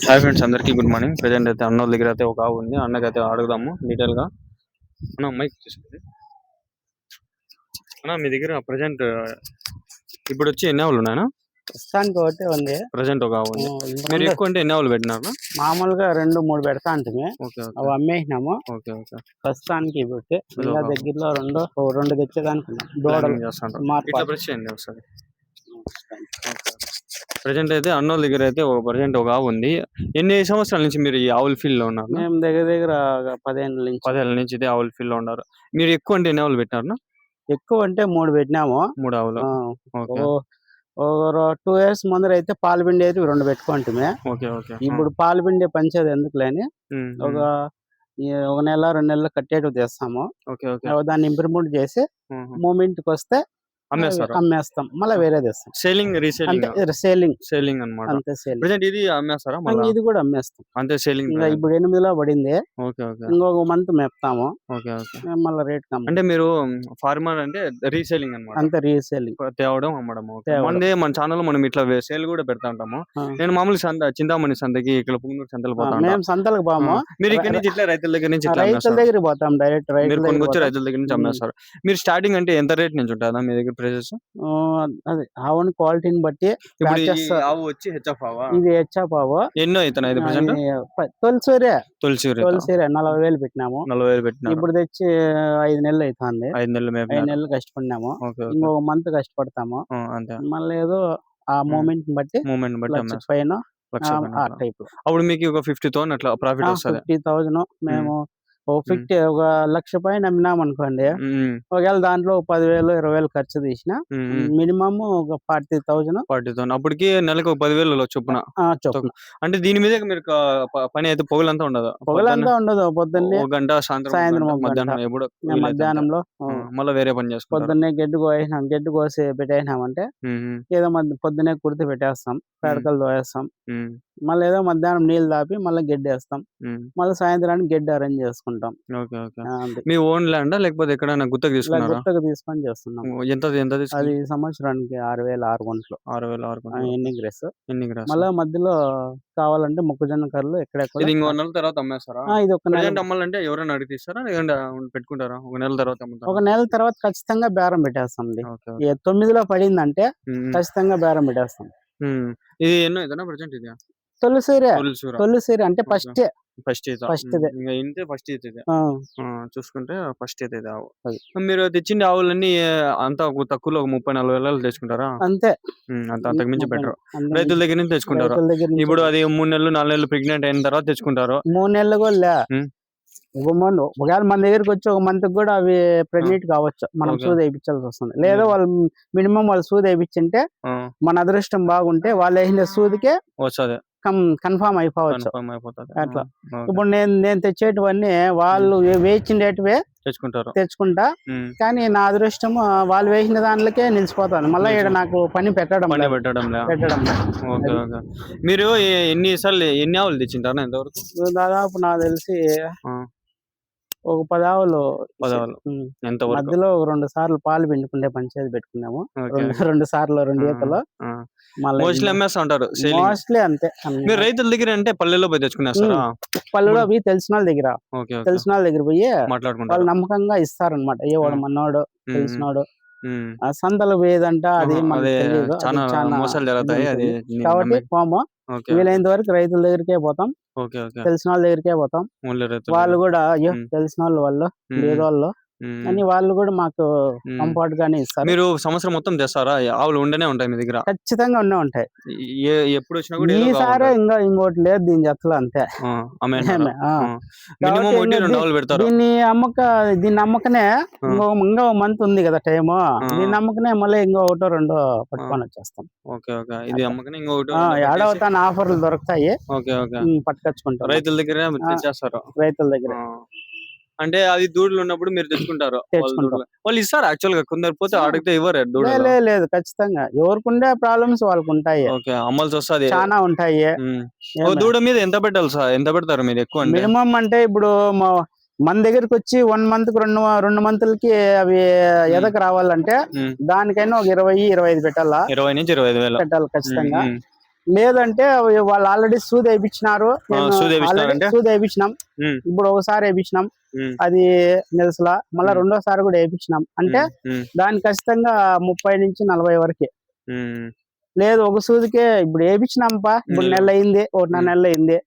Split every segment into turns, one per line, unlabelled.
Hi friends, అందరికీ good morning. Present అయితే అన్న దగ్గర అయితే ఒక ఆవు ఉంది. అన్నకైతే అడుగుదాము డీటెయిల్ గా. అన్న మైక్ తీసుకుంది అన్న, మీ దగ్గర ప్రెజెంట్ ఇప్పుడు వచ్చి ఎన్ని ఆవులు ఉన్నాయన్నా?
ప్రస్తుతానికి ఒకటే ఉంది.
ప్రెజెంట్ ఒక ఆవు ఉంది. మీరు ఎక్కువ అంటే ఎన్ని ఆవులు పెట్టినారు?
మామూలుగా 2-3 పెడతా ఉంటుంది. అవి అమ్మేసినాము. ప్రస్తుతానికి ఇప్పుడు ఇంకా దగ్గరలో రెండు తెచ్చేదానికి
ప్రెజెంట్ అయితే అన్నోళ్ళ దగ్గర అయితే ప్రెజెంట్ ఒక ఆవు ఉంది. ఎన్ని సంవత్సరాల నుంచి మీరు ఈ ఆవుల ఫీల్డ్ లో ఉన్నారు?
మేము దగ్గర 10 ఏళ్ళ నుంచి
ఇదే ఆవుల ఫీల్డ్ లో ఉన్నారు. మీరు ఎక్కువ అంటే ఎన్ని ఆవులు పెట్టినారు?
ఎక్కువ అంటే 3 పెట్టినాము.
3 ఆవులు.
2 years ముందర అయితే పాలు పిండేది 2 పెట్టుకుంటుమే. ఇప్పుడు పాలు పిండే పంచేది ఎందుకులేని ఒక నెల 2 నెలలు కట్టేటివి తెస్తాము. దాన్ని ఇంప్రూవ్మెంట్ చేసి మూమెంట్ కి వస్తే అమ్మేస్తాం, మళ్ళీ వేరే తెస్తాం.
సేలింగ్ అన్నమాట. ఇది అమ్మేస్తారా?
ఇది కూడా అమ్మేస్తాం.
అంతే సేలింగ్.
ఇప్పుడు 8లో పడింది. ఇంకొక మంత్ మేపుతాము. మళ్ళీ రేట్
అంటే మీరు ఫార్మర్ అంటే రీసేలింగ్ అన్నమాట.
అంతే రీసేలింగ్,
తేవడం అమ్మడం. మన ఛానల్ మనం ఇట్లా సేల్ కూడా పెడతా ఉంటాము. నేను మామూలు చింతామణి సంతకి, ఇక్కడ పుంగనూరు సంతలు పోతాను.
మేము సంతలకు పోము.
మీరు ఇక్కడ నుంచి ఇట్లా రైతుల దగ్గర నుంచి
దగ్గర పోతాం. డైరెక్ట్
రైతుల దగ్గర నుంచి అమ్మేస్తారు. మీరు స్టార్టింగ్ అంటే ఎంత రేట్ నుంచి ఉంటుందా మీ దగ్గర ప్రైసెస్?
అది ఆవుని క్వాలిటీని బట్టి.
ఆవు వచ్చి హెచ్ఎఫ్ ఆవా?
ఇది హెచ్ఎఫ్ ఆవు.
ఎన్నో అవుతున్నాయి ప్రెజెంట్?
తొలిసూరే
40,000
పెట్టినాము.
40,000 పెట్టినా.
ఇప్పుడు తెచ్చి 5 నెలలు అవుతుంది.
5
నెలలు కష్టపడినాము. ఇంకొక మంత్ కష్టపడతాము. మళ్ళీ ఏదో ఆ మూమెంట్ బట్టి పైన
అప్పుడు మీకు ఒక 50,000 అట్లా ప్రాఫిట్ వస్తుంది.
50,000 మేము ఒక 1,00,000 పైన అమ్మినాం అనుకోండి. ఒకవేళ దాంట్లో 10,000 20,000 ఖర్చు తీసిన మినిమం ఒక 40,000.
అప్పటికి నెలకు 10,000 చొప్పున. అంటే దీని మీద మీరు పని అయితే పొగలంతా ఉండదు?
పొద్దున్నే
ఒక గంట, సాయంత్రం మధ్యాహ్నం ఎప్పుడు
మధ్యాహ్నంలో
మళ్ళీ వేరే పని చేసుకో.
పొద్దున్నే గడ్డి కోసి పెట్టేసినామంటే ఏదో పొద్దున్నే కుడితే పెట్టేస్తాం, పేడకలు తోయేస్తాం. మళ్ళీ ఏదో మధ్యాహ్నం నీళ్ళు దాపి మళ్ళీ గడ్డి వేస్తాం. మళ్ళీ సాయంత్రానికి గడ్డి అరేంజ్ చేసుకుంటాం.
మీ ఓన్ ల్యాండ్ లేకపోతే ఎక్కడైనా గుత్తకు
తీసుకొని చేస్తున్నాం.
ఎంత
అది సంవత్సరానికి 6,000 గుంటలు.
6,000
ఎన్ని గ్రేస్. మళ్ళీ మధ్యలో కావాలంటే మొక్కజొన్న కర్రలు ఎక్కడెక్కడ.
ఇది 1 నెల తర్వాత అమ్మేస్తారా?
ఇది ఒక నెల
అమ్మాలంటే ఎవరైనా అడిగిస్తారా పెట్టుకుంటారా? ఒక నెల తర్వాత
ఖచ్చితంగా బేరం పెట్టేస్తాం. 9లో పడిందంటే ఖచ్చితంగా బేరం పెట్టేస్తాం.
ఇది ఎన్నో ఇదేనా ప్రెజెంట్? ఇది
తొలిసూరి అంటే ఫస్ట్
చూసుకుంటే ఫస్ట్ అయితే ఆవు. మీరు తెచ్చిన ఆవులన్నీ అంతా తక్కువలో 30-40 తెచ్చుకుంటారా?
అంతే,
అంతకు మించి బెటర్. రైతుల దగ్గర నుంచి తెచ్చుకుంటారు. ఇప్పుడు అది 3 నెలలు 4 నెలలు ప్రెగ్నెంట్ అయిన తర్వాత తెచ్చుకుంటారు.
3 నెలలు కూడా ఒకవేళ మన దగ్గరికి వచ్చి ఒక మంత్ కూడా అవి ప్రెగ్నెంట్ కావచ్చు. మనం సూది వేయించాల్సి వస్తుంది. లేదా వాళ్ళు మినిమం వాళ్ళు సూది వేయించింటే మన అదృష్టం బాగుంటే వాళ్ళు వేసిన సూదికే
వస్తుంది,
కన్ఫామ్ అయిపోవచ్చు. అట్లా ఇప్పుడు నేను తెచ్చేటివన్నీ వాళ్ళు వేయించేటివే తెచ్చుకుంటా. కానీ నా అదృష్టం వాళ్ళు వేసిన దాంట్లోకే నిలిచిపోతాను. మళ్ళీ ఇక్కడ నాకు పని పెట్టడం.
మీరు ఎన్ని ఆవులు తెచ్చింటారు ఎంతవరకు?
దాదాపు నాకు తెలిసి ఒక 10 ఆవులు. మధ్యలో 2 సార్లు పాలు పిండుకుంటే పంచేది పెట్టుకున్నాము. 2 సార్లు 2 ఈతలు.
మోస్ట్లీ అమ్మేస్తా ఉంటారు.
మోస్ట్లీ అంతే.
మీరు రైతుల దగ్గర అంటే పల్లెల్లో పోయి తెచ్చుకునేస్తారా?
పల్లెలో పోయి తెలిసిన వాళ్ళ దగ్గర పోయి వాళ్ళు నమ్మకంగా ఇస్తారనమాట. ఏ వాడు మన్నోడు తెలిసినోడు. సంతలు పోయేదంట అది
మోసాలు జరుగుతాయి
కాబట్టి పోము. వీలైనంత వరకు రైతుల దగ్గరికే పోతాం, తెలిసిన వాళ్ళ దగ్గరికే పోతాం. వాళ్ళు కూడా అయ్యో తెలిసిన వాళ్ళు పేదవాళ్ళు అని వాళ్ళు కూడా మాకు కంఫర్ట్ గానే ఇస్తారు.
మీరు సంవత్సరం మొత్తం తెస్తారా? ఆవులు ఉండనే ఉంటాయి మీ దగ్గర?
ఖచ్చితంగా ఉంటాయి.
ఎప్పుడు వచ్చినా కూడా
ఈసారి ఇంకోటి లేదు దీని జతలు అంతే. దీన్ని అమ్మకనే ఇంకో మంత్ ఉంది కదా టైము. దీన్ని అమ్మకనే మళ్ళీ ఇంకో 1-2 పట్టుకొని వచ్చేస్తాం. ఏడవతాను ఆఫర్లు దొరుకుతాయి, పట్టుకొచ్చుకుంటాం.
రైతుల దగ్గర అంటే అది దూడలు ఉన్నప్పుడు మీరు తెచ్చుకుంటారు. వాళ్ళు ఇస్తారు యాక్చువల్ గా. కొందరు పోతే అడిగితే ఇవ్వరు.
లేదు, ఖచ్చితంగా ఎవరికి ప్రాబ్లమ్స్ వాళ్ళకు ఉంటాయి.
అమ్మాల్సి వస్తుంది,
చాలా ఉంటాయి.
దూడ మీద ఎంత పెట్టాలి సార్? ఎంత పెడతారు మీరు ఎక్కువ?
మినిమం అంటే ఇప్పుడు మన దగ్గరకు వచ్చి 1 మంత్ 2 మంత్లకి అవి ఎదకు రావాలంటే దానికైనా ఒక 20-25 పెట్టాలా.
20 నుంచి 25,000
పెట్టాలి ఖచ్చితంగా. లేదంటే వాళ్ళు ఆల్రెడీ సూది వేయించినారు,
సూది వేయించినారంటే?
సూది వేయించినాం. ఇప్పుడు ఒకసారి వేయించినాం, అది నిలసలా. మళ్ళీ రెండోసారి కూడా వేయించినాం. అంటే దాని ఖచ్చితంగా 30 నుంచి 40 వరకే. లేదు ఒక సూదికే ఇప్పుడు వేయించినాంపా, ఇప్పుడు నెల అయింది, 1.5 నెలలు అయింది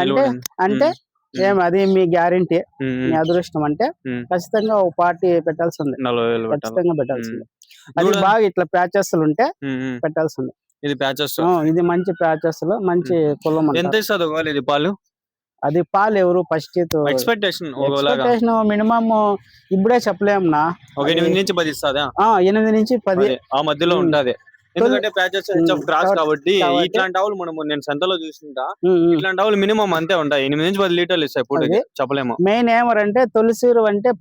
అంటే అంటే అది మీ గ్యారంటీ, మీ అదృష్టం అంటే ఖచ్చితంగా ఒక పార్టీ పెట్టాల్సిందే, ఖచ్చితంగా పెట్టాల్సిందే. అది బాగా ఇట్లా ప్యాచెస్ ఉంటే పెట్టాల్సిందే.
ఇది ప్యాచెస్,
ఇది మంచి ప్యాచెస్ లో మంచి కులం.
ఎంత ఇస్తుంది ఒకవేళ ఇది పాలు?
అది పాలు ఎవరు ఫస్ట్
ఎక్స్పెక్టేషన్
మినిమం ఇప్పుడే చెప్పలేమునా.
8 నుంచి 10 ఇస్తుందా?
8 నుంచి 10
ఆ మధ్యలో ఉంటది. ఎందుకంటే ప్యాచెస్ క్రాస్ కాబట్టి ఇట్లాంటి ఆవులు మనము నేను సంతలో చూసింటా, ఇట్లాంటి ఆవులు మినిమం అంతే ఉంటాయి, 8 నుంచి 10 లీటర్లు ఇస్తాయి పూటకి, చెప్పలేము.
మెయిన్ ఏమరంటే తొలిసూరు అంటే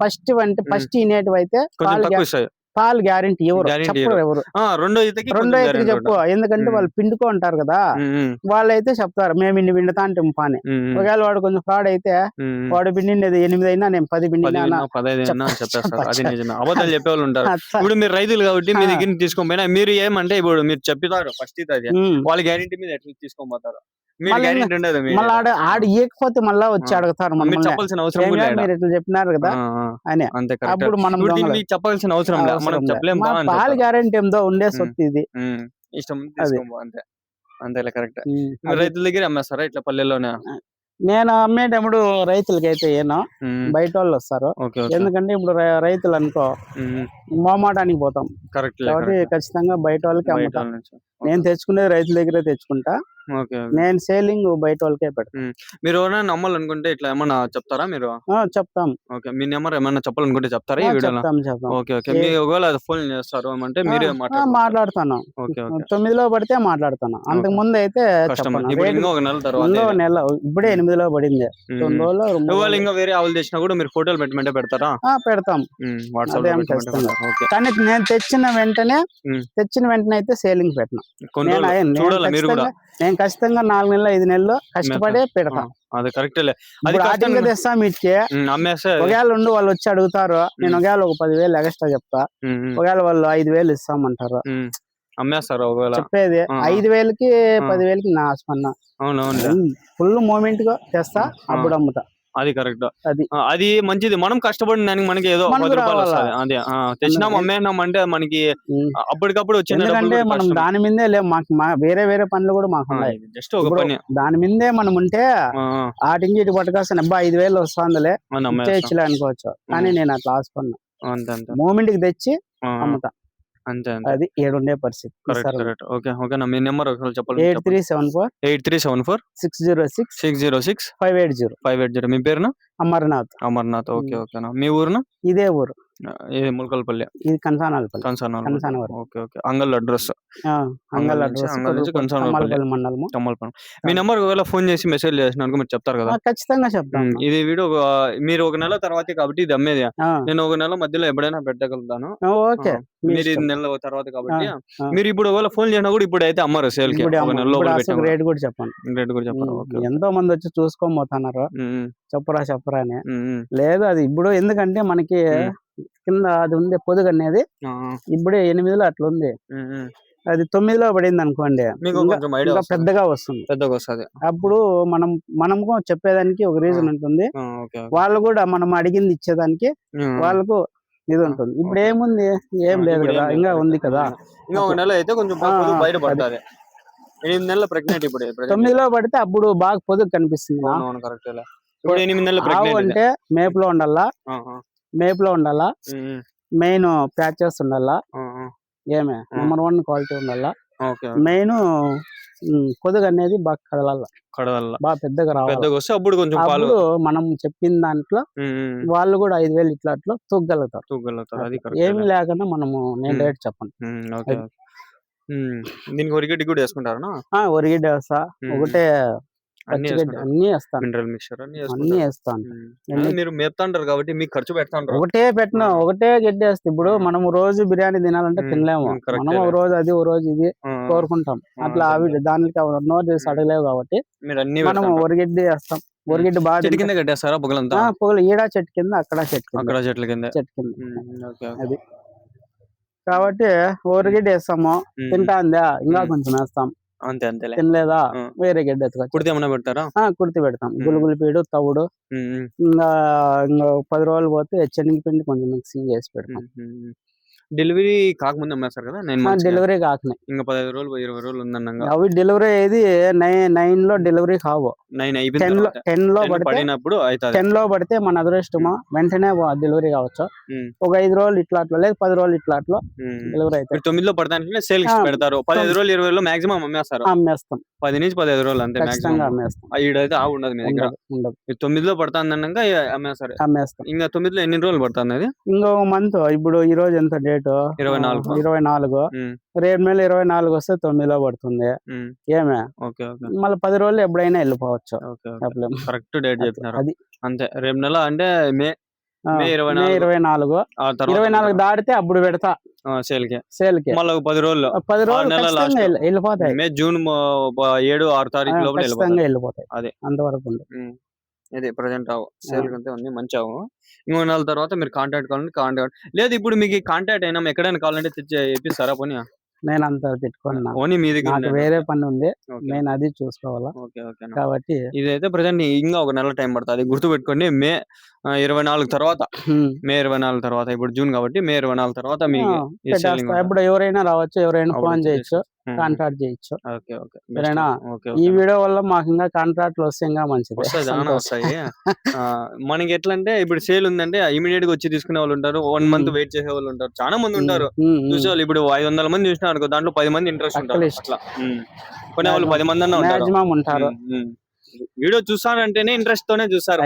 ఫస్ట్ ఇనేటివి అయితే
కొంచెం తక్కువ ఇస్తాయి
పాలు గ్యారంటీ ఎవరు
రెండో ఈతకి
చెప్పు, ఎందుకంటే వాళ్ళు పిండుకో ఉంటారు కదా, వాళ్ళైతే చెప్తారు మేము ఇన్ని పిండుతా అంటే పాని. ఒకవేళ వాడు కొంచెం ఫ్రాడ్ అయితే వాడు పిండిండేది 8 అయినా నేను 10 పిండినా
చెప్పేస్తారు. అది నిజమే, అబద్ధాలు చెప్పేవాళ్ళు ఉంటారు. ఇప్పుడు మీరు రైతులు కాబట్టి మీ దగ్గర తీసుకొని పోయినా మీరు ఏమంటే ఇప్పుడు మీరు చెప్తారు ఫస్ట్ ఇది, వాళ్ళ గ్యారంటీ మీద ఎట్లా తీసుకొని పోతారు?
ఆడు ఇవ్వకపోతే మళ్ళా వచ్చి అడుగుతారు,
చెప్పాల్సిన అవసరం
మీరు ఇట్లా చెప్పినారు కదా అని. అప్పుడు మనం
చెప్పాల్సిన అవసరం లేదు, మనం చెప్పలేము.
పాలు గ్యారంటీ ఏందో ఉండే సొత్తు ఇది,
ఇష్టం అంతే అంతేలే. కరెక్ట్. రైతుల దగ్గర అమ్మేస్తారా ఇట్లా పల్లెల్లోనే?
నేను అమ్మేటప్పుడు రైతులకి అయితే ఏనో, బయట వాళ్ళు వస్తారు. ఎందుకంటే ఇప్పుడు రైతులు అనుకో మోమాటానికి పోతాం కాబట్టి ఖచ్చితంగా బయట వాళ్ళకి అమ్ముతాం. నేను తెచ్చుకునేది రైతుల దగ్గరే తెచ్చుకుంటా, నేను సేలింగ్ బయట వాళ్ళకే పెడతాను.
మీరు ఎవరైనా నమ్మాలనుకుంటే ఇట్లా ఏమన్నా చెప్తారా మీరు?
చెప్తాం.
మీ నెంబర్ ఏమన్నా చెప్పాలనుకుంటే చెప్తారా? ఒకవేళ ఫోన్ చేస్తారు అంటే మీరే
మాట్లాడతాను, 9లో పడితే మాట్లాడతాను. అంతకు ముందు అయితే నెల, ఇప్పుడే 8లో పడింది. 2 రోజులు
ఇంకా వేరే ఆవులు తెచ్చినా కూడా మీరు ఫోటోలు పెట్టమంటే పెడతారా?
పెడతాం, కానీ నేను తెచ్చిన వెంటనే అయితే సేలింగ్ పెట్టను. నేను ఖచ్చితంగా 4 నెలలు 5 నెలలు కష్టపడే పెడతా.
అది కరెక్ట్.
తెస్తా మీటికి ఒకవేళ ఉండి వాళ్ళు వచ్చి అడుగుతారు, నేను ఒకవేళ ఒక 10,000 ఎక్స్ట్రా చెప్తా, ఒకవేళ వాళ్ళు 5,000 ఇస్తామంటారు,
అమ్మేస్తారు.
చెప్పేది 5,000కి 10,000కి నా ఆస్పన్న ఫుల్ మూమెంట్ గా తెస్తా, అప్పుడు అమ్ముతా.
అది కరెక్ట్, అది మంచిది. మనం కష్టపడిన దానికి మనకి ఏదో 10 రూపాయలు వస్తుంది. అదే తెచ్చినాం అమ్మేనాం అంటే మనకి అప్పటికప్పుడు వచ్చింది.
ఎందుకంటే మనం దాని మీదే లేవు, మాకు వేరే పనులు కూడా మాకు ఉన్నాయి.
జస్ట్ ఒక పని
దాని మీదే మనం ఉంటే ఆటికి ఇటు పట్టుకొస్తాను, 5,000 వస్తుందిలే చేయొచ్చులే అనుకోవచ్చు. కానీ నేను అట్లా ఆసుకున్నా, మూమెంట్ కి తెచ్చి అమ్ముతా,
అంతే.
అది ఏడుండే పరిస్థితి.
మీ నెంబర్ చెప్పండి.
8374 606 580.
మీ పేరున?
అమర్నాథ్.
ఓకే. మీ ఊరున?
ఇదే ఊరు,
ఇది ములకల్పల్లి,
ఇది కంసానపల్లి.
అంగల్ అడ్రస్ మండలం. మీ నెంబర్ ఒకవేళ ఫోన్ చేసి మెసేజ్ చేసినారు మీరు చెప్తారు కదా?
ఖచ్చితంగా చెప్తాను.
ఇది వీడియో మీరు 1 నెల తర్వాత కాబట్టి ఇది అమ్మేది, నేను 1 నెల మధ్యలో ఎప్పుడైనా పెట్టగలుగుతాను. మీరు 2 నెలల తర్వాత కాబట్టి మీరు ఇప్పుడు ఒకవేళ ఫోన్ చేసినా కూడా ఇప్పుడు అయితే అమ్మరు సేల్ కి.
రేట్ కూడా చెప్పండి. ఎంతో మంది వచ్చి చూసుకొని పోతున్నారు, చెప్పరా అని. లేదు అది ఇప్పుడు, ఎందుకంటే మనకి కింద అది ఉంది పొదుగు అనేది, ఇప్పుడే 8లో అట్లా ఉంది, అది 9లో పడింది అనుకోండి, ఇంకా పెద్దగా వస్తుంది. అప్పుడు మనము చెప్పేదానికి ఒక రీజన్ ఉంటుంది, వాళ్ళు కూడా మనం అడిగింది ఇచ్చేదానికి వాళ్ళకు ఇది ఉంటుంది. ఇప్పుడు ఏముంది, ఏం లేదు కదా, ఇంకా ఉంది కదా.
ఇంకా 1 నెల అయితే కొంచెం బయట పడుతుంది. 8 నెలల ప్రెగ్నెంట్ ఇప్పుడు
9లో పడితే అప్పుడు బాగా పొదుగు కనిపిస్తుంది. అంటే మేపులో ఉండాలా, మెయిన్ ప్యాచెస్ ఉండాలా, ఏమే నెంబర్ 1 క్వాలిటీ ఉండాలా, మెయిన్ పొదుగు అనేది బాగా కడలాల, బాగా పెద్దగా రావాలి. అప్పుడు మనం చెప్పిన దాంట్లో వాళ్ళు కూడా 5,000 ఇట్లా అట్లా తూగలుగుతారు. ఏమి లేకుండా మనము నేను రేట్ చెప్పను.
దీనికి ఒరిగడ్డి కూడా వేసుకుంటారా?
ఒరిగడ్డి వేస్తా, ఒకటే అన్ని వేస్తాను, అన్ని వేస్తాను.
మీరు మేపుతాంటారు కాబట్టి మీకు ఖర్చు పెడతాంటారు.
ఒకటే పెట్టిన ఒకటే గడ్డి వేస్తే, ఇప్పుడు మనం రోజు బిర్యానీ తినాలంటే తినలేము, మనం ఒక రోజు అది ఒక రోజు ఇది కోరుకుంటాం. అట్లా దానికి నోరు చేసి అడగలేవు కాబట్టి మనం ఒరిగడ్డి వేస్తాం. ఒరిగడ్డి బాగా
కట్టేస్తారా?
పొగలు ఈడ చెట్టు కింద, అక్కడ చెట్టు కింద. అది కాబట్టి ఒరిగడ్డి వేస్తాము, తింటా ఉందా ఇంకా కొంచెం వేస్తాం.
అంతే అంతేలే.
తినలేదా వేరే గడ్డి ఎత్తుకోవచ్చు.
కుడితే ఏమన్నా పెడతారా?
కుడితి పెడతాం. గులుగులు పీడు, తవుడు, ఇంకా 10 రోజులు పోతే శనగపిండి కొంచెం మిక్సింగ్ చేసి పెడతాం.
డెలివరీ కాకముందు అమ్మేస్తారు కదా 9 months
డెలివరీ కాకనే.
ఇంకా 15 రోజులు 20 రోజులు ఉందన్నంగా.
అవి డెలివరీ అయ్యేది 9 లో డెలివరీ కావు.
9 అయిపోయిన తర్వాత
10 లో
పడినప్పుడు అయితది.
10 లో పడితే మన అదృష్టమా వెంటనే డెలివరీ కావచ్చు. ఒక 5 రోజులు ఇట్లా అట్లా లేదు 10 రోజులు ఇట్లా అట్లా డెలివరీ అయితే
9 లో పడతానికి సేల్ పెడతారు. 15 రోజులు 20 రోజులు మాక్సిమం అమ్మేస్తారు.
అమ్మేస్తాం.
10 నుంచి 15 రోజులు అంతే మాక్సిమం
అమ్మేస్తాం.
ఈడైతే ఆవు ఉండదు మీ దగ్గర.
ఉండదు.
9 లో పడతాందన్నాక అమ్మేస్తారు. ఇంకా 9 లో ఎన్ని రోజులు పడుతుంది అది?
ఇంకో మంత్. ఇప్పుడు ఈ రోజు ఎంత డేట్? 24. రేపు నెల 24 వస్తే 9 లో పడుతుంది. ఏమే మళ్ళీ 10 రోజులు ఎప్పుడైనా వెళ్ళిపోవచ్చు.
కరెక్ట్ డేట్ చెప్పినారు. అది అంతే. రేపు నెల అంటే మే
24 దాటితే అప్పుడు పెడతా
సేల్ కి. మళ్ళీ 10 రోజులు
వెళ్ళిపోతాయి.
మే జూన్ 7-6 తారీఖు లోపల
వెళ్ళిపోతాయి. అదే అంతవరకు
ఇది ప్రజెంట్ ఆవు సేల్ కంటే ఉంది. మంచి ఆవు. ఇంకో నెల తర్వాత మీరు కాంటాక్ట్ కావాలంటే కాంటాక్ట్ లేదు. ఇప్పుడు మీకు కాంటాక్ట్ అయినా ఎక్కడైనా కావాలంటే తెచ్చి ఇప్పిస్తారా? పోనీ నేను అంత పెట్టుకున్నా. ఓన్లీ మీ దగ్గర వేరే పని ఉంది. నేను అది చూసుకోవాలా కాబట్టి ఇదైతే ప్రజెంట్ ఇంకా ఒక నెల టైం పడుతుంది. గుర్తు పెట్టుకోండి. మే 24 తర్వాత. మే 24 తర్వాత. ఇప్పుడు జూన్ కాబట్టి మే 24 తర్వాత మీకు ఇప్పుడు ఎవరైనా రావచ్చు. ఎవరైనా ఫోన్ చేయొచ్చు. కాంటాక్ట్ చేయొచ్చు. ఈ వీడియో వల్ల మాకు ఇంకా కాంట్రాక్ట్లు వస్తే ఇంకా మంచిది. వస్తాయి. మనకి ఎట్లా అంటే ఇప్పుడు సేల్ ఉందంటే ఇమీడియట్ గా వచ్చి తీసుకునే వాళ్ళు ఉంటారు. 1 month వెయిట్ చేసే వాళ్ళు ఉంటారు. చాలా మంది ఉంటారు చూసేవాళ్ళు. ఇప్పుడు 500 మంది చూసినా అనుకో, దాంట్లో 10 మంది ఇంట్రెస్ట్ ఉంటారు. అట్లా కొనే వాళ్ళు 10 మంది అన్నా ఉంటారు. వీడియో చూస్తానంటేనే ఇంట్రెస్ట్ తోనే చూస్తారు.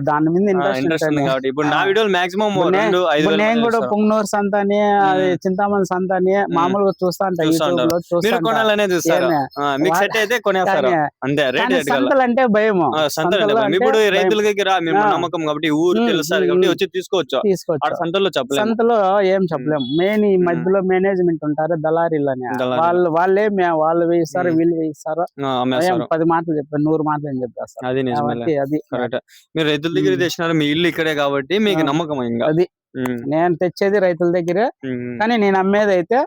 దాని మీద ఇంట్రెస్ట్ ఉంది కాబట్టి ఇప్పుడు నా వీడియోలు మాక్సిమం 2-5 నేను కూడా పుంగనూరు సంతని చింతామణి సంతని మామూలుగా చూస్తా ఉంటాను. మీరు కొనాలనే చూస్తారు. మీకు సెట్ అయితే కొనేస్తారు అంతే. సంతలు అంటే భయం. ఇప్పుడు రైతుల దగ్గర మేము నమ్మకం కాబట్టి ఊరు తెలుస్తారు కాబట్టి వచ్చి తీసుకోవచ్చు. సంతలో చెప్పలేము. సంతలో ఏం చెప్పలేము. మెయిన్ ఈ మధ్యలో మేనేజ్మెంట్ ఉంటారు, దళారీలు అని. వాళ్ళే వాళ్ళు వేయిస్తారు, వీళ్ళు వేయిస్తారు. 10 మాటలు చెప్పారు, 100 మాటలు అని చెప్పేస్తారు. అది కరెక్ట్. మీరు రైతుల దగ్గర తెచ్చినారు. మీ ఇల్లు ఇక్కడే కాబట్టి మీకు నమ్మకం. ఇంకా అది నేను తెచ్చేది రైతుల దగ్గరే. కానీ నేను అమ్మేది అయితే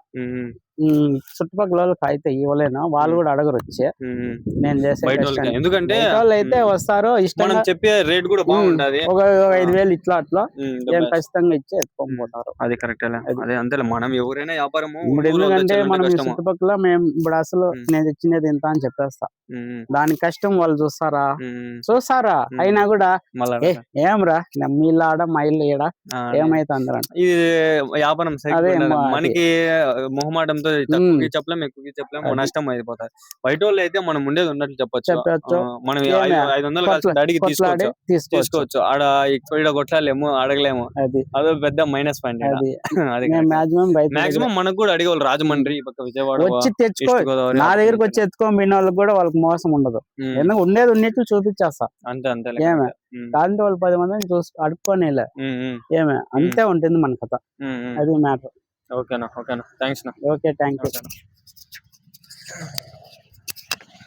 చుట్టుపక్కల వాళ్ళకి అయితే ఇవ్వలేను. వాళ్ళు కూడా అడగరు వచ్చి నేను చేసే. ఎందుకంటే వాళ్ళు అయితే వస్తారు, ఇష్టం చెప్పే రేట్ కూడా బాగుంటది. ఒక 5,000 ఇట్లా అట్లా ఖచ్చితంగా ఇచ్చి ఎత్తుకోపోతారు. అది కరెక్ట్. అదే అంతే. మనం ఎవరైనా వ్యాపారము ఇప్పుడు ఎందుకంటే మనం చుట్టుపక్కల మేము ఇప్పుడు అసలు నేను తెచ్చినది ఇంత అని చెప్పేస్తా. దాని కష్టం వాళ్ళు చూస్తారా అయినా కూడా ఏమ్రా మీ ఇల్లు ఆడ మా ఇల్లు ఈడ ఏమైతే అందరూ ఇది వ్యాపారం. మనకి మొహమాటంతో చెప్పలేము, ఎక్కువ చెప్పలేము, నష్టం అయిపోతాయి. బయట వాళ్ళు అయితే మనం ఉండేది ఉన్నట్లు చెప్పొచ్చు. మనం 500 అడిగి తీసుకోవచ్చు. ఆడ ఇక్కడ కొట్లాలేము, అడగలేము. అదో పెద్ద మైనస్ పాయింట్. మాక్సిమం మనకు కూడా అడిగేవాళ్ళు రాజమండ్రి విజయవాడ వచ్చి తెచ్చుకో, నా దగ్గరకు వచ్చి ఎత్తుకోబడిన వాళ్ళకి కూడా వాళ్ళకి మోసం ఉండదు. ఎందుకంటే ఉండేది ఉన్నట్లు చూపించేస్తా అంతే. ఏమే దాంట్లో వాళ్ళు 10 మందిని అడుక్కోనేలే ఏమే అంతే ఉంటుంది మన కథ. అది మ్యాటర్. ఓకేనా థ్యాంక్స్. Okay thank you.